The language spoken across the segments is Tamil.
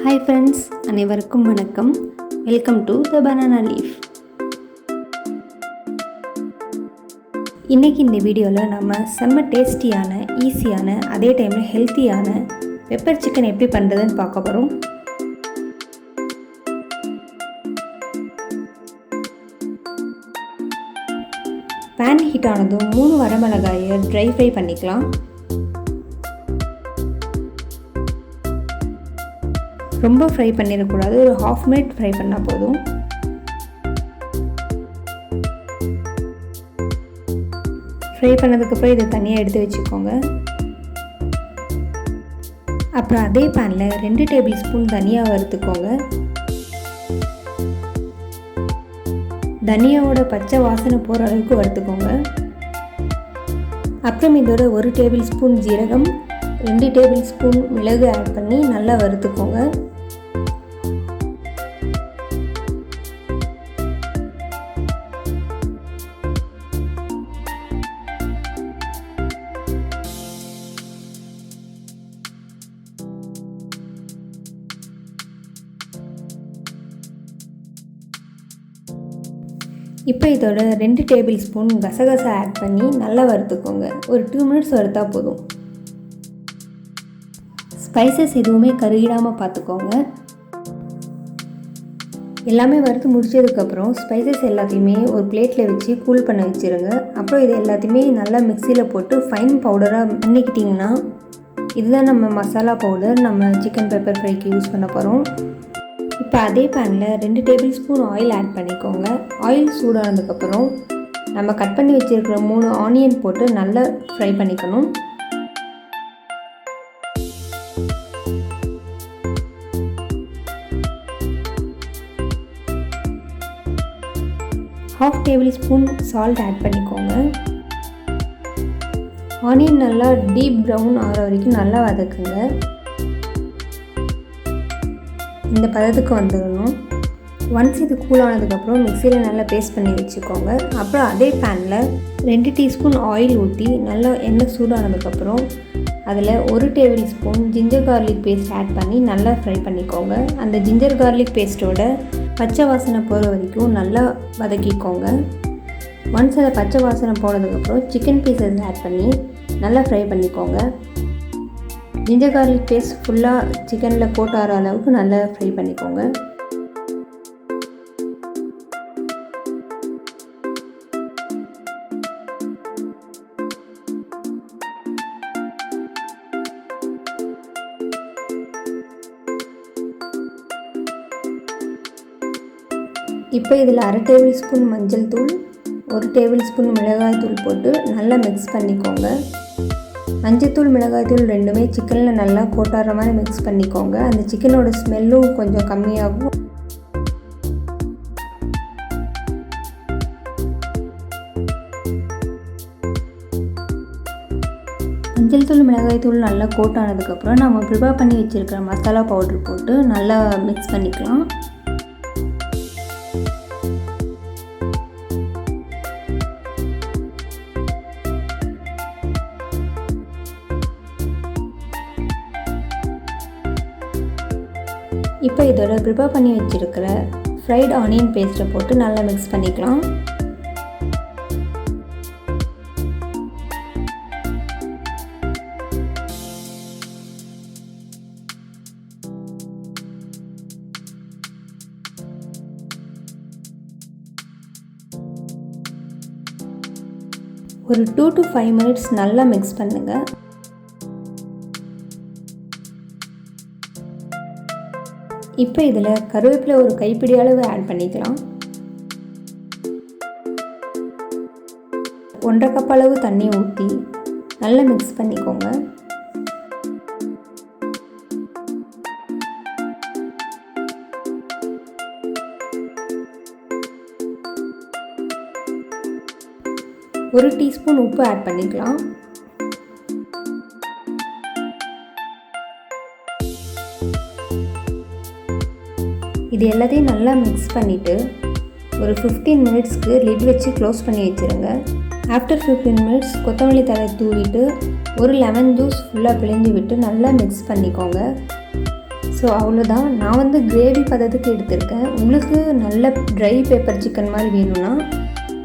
ஹாய் ஃப்ரெண்ட்ஸ், அனைவருக்கும் வணக்கம். Welcome to the banana leaf. இன்றைக்கி இந்த வீடியோவில் நம்ம செம்ம டேஸ்டியான, ஈஸியான, அதே டைமில் ஹெல்த்தியான பெப்பர் சிக்கன் எப்படி பண்ணுறதுன்னு பார்க்க போகிறோம். பேன் ஹீட் ஆனதும் 3 வரமிளகாயை ட்ரை ஃப்ரை பண்ணிக்கலாம். ரொம்ப ஃப்ரை பண்ணிடக்கூடாது, ஒரு 1/2 மினிட் ஃப்ரை பண்ணால் போதும். ஃப்ரை பண்ணதுக்கப்புறம் இதை தனியாக எடுத்து வச்சுக்கோங்க. அப்புறம் அதே பேனில் 2 டேபிள் ஸ்பூன் தனியாக வறுத்துக்கோங்க. தனியாவோட பச்சை வாசனை போகிற அளவுக்கு வறுத்துக்கோங்க. அப்புறம் இதோட 1 டேபிள் ஸ்பூன் ஜீரகம், 2 டேபிள் ஸ்பூன் மிளகு ஆட் பண்ணி நல்லா வறுத்துக்கோங்க. இப்போ இதோட 2 டேபிள் ஸ்பூன் கசகசா ஆட் பண்ணி நல்லா வறுத்துக்கோங்க. ஒரு 2 மினிட்ஸ் வறுத்தா போதும். ஸ்பைசஸ் எதுவுமே கருகிடாமல் பார்த்துக்கோங்க. எல்லாமே வறுத்து முடிச்சதுக்கப்புறம் ஸ்பைசஸ் எல்லாத்தையுமே ஒரு பிளேட்டில் வச்சு கூல் பண்ண வச்சுருங்க. அப்புறம் இது எல்லாத்தையுமே நல்லா மிக்சியில் போட்டு ஃபைன் பவுடராக பண்ணிக்கிட்டிங்கன்னா இதுதான் நம்ம மசாலா பவுடர் நம்ம சிக்கன் பெப்பர் ஃப்ரைக்கு யூஸ் பண்ண போகிறோம். இப்போ அதே பேனில் 2 டேபிள் ஸ்பூன் ஆயில் ஆட் பண்ணிக்கோங்க. ஆயில் சூடானதுக்கப்புறம் நம்ம கட் பண்ணி வச்சுருக்கிற 3 ஆனியன் போட்டு நல்லா ஃப்ரை பண்ணிக்கணும். ½ டேபிள் ஸ்பூன் சால்ட் ஆட் பண்ணிக்கோங்க. ஆனியன் நல்லா டீப் ப்ரௌன் ஆகிற வரைக்கும் நல்லா வதக்குங்க. இந்த பதத்துக்கு வந்துடணும். ஒன்ஸ் இது கூல் ஆனதுக்கப்புறம் மிக்சியில் நல்லா பேஸ்ட் பண்ணி வச்சுக்கோங்க. அப்புறம் அதே பேனில் 2 டீஸ்பூன் ஆயில் ஊற்றி நல்லா எண்ணெய் சூடானதுக்கப்புறம் அதில் 1 tablespoon ginger garlic paste add பண்ணி நல்லா ஃப்ரை பண்ணிக்கோங்க. அந்த ஜிஞ்சர் கார்லிக் பேஸ்ட்டோட பச்சை வாசனை போகிற வரைக்கும் நல்லா வதக்கிக்கோங்க. ஒன்ஸ் அதை பச்சை வாசனை போனதுக்கப்புறம் சிக்கன் பீசஸ் ஆட் பண்ணி நல்லா ஃப்ரை பண்ணிக்கோங்க. ஜிஞ்சர் கார்லிக் பேஸ்ட் ஃபுல்லாக சிக்கனில் கோட் ஆகிற அளவுக்கு நல்லா ஃப்ரை பண்ணிக்கோங்க. இப்போ இதில் 1/2 டேபிள் ஸ்பூன் மஞ்சள் தூள், 1 டேபிள் ஸ்பூன் மிளகாய் தூள் போட்டு நல்லா மிக்ஸ் பண்ணிக்கோங்க. மஞ்சத்தூள் மிளகாய்த்தூள் ரெண்டுமே சிக்கனில் நல்லா கோட்டாடுற மாதிரி மிக்ஸ் பண்ணிக்கோங்க. அந்த சிக்கனோட ஸ்மெல்லும் கொஞ்சம் கம்மியாகும். மஞ்சள் தூள் மிளகாய்த்தூள் நல்லா கோட்டானதுக்கப்புறம் நம்ம ப்ரிப்பேர் பண்ணி வச்சுருக்கிற மசாலா பவுடர் போட்டு நல்லா மிக்ஸ் பண்ணிக்கலாம். இப்போ இதோட ப்ரிப்பேர் பண்ணி வச்சுருக்கிற ஃப்ரைட் ஆனியன் பேஸ்ட்டை போட்டு நல்லா மிக்ஸ் பண்ணிக்கலாம். ஒரு 2 to 5 மினிட்ஸ் நல்லா மிக்ஸ் பண்ணுங்கள். இப்போ இதில் கருவேப்பிலை ஒரு கைப்பிடி அளவு ஆட் பண்ணிக்கலாம். 1/2 கப் அளவு தண்ணி ஊற்றி நல்லா மிக்ஸ் பண்ணிக்கோங்க. ஒரு டீஸ்பூன் உப்பு ஆட் பண்ணிக்கலாம். இது எல்லாத்தையும் நல்லா மிக்ஸ் பண்ணிவிட்டு ஒரு 15 மினிட்ஸ்க்கு லிட் வச்சு க்ளோஸ் பண்ணி வச்சுருங்க. ஆஃப்டர் 15 மினிட்ஸ் கொத்தமல்லி தழை தூவிட்டு ஒரு லெமன் ஜூஸ் ஃபுல்லாக பிழிஞ்சு விட்டு நல்லா மிக்ஸ் பண்ணிக்கோங்க. ஸோ அவ்வளோதான். நான் வந்து கிரேவி பதத்துக்கு எடுத்திருக்கேன். உங்களுக்கு நல்ல ட்ரை பெப்பர் சிக்கன் மாதிரி வேணும்னா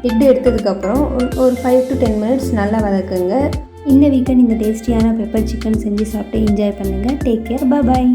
லிட் எடுத்ததுக்கப்புறம் ஒரு 5 to 10 minutes நல்லா வதக்குங்க. இந்த வீக்கெண்ட் இந்த டேஸ்டியான பெப்பர் சிக்கன் செஞ்சு சாப்பிட்டு என்ஜாய் பண்ணுங்கள். Take care. பாய்.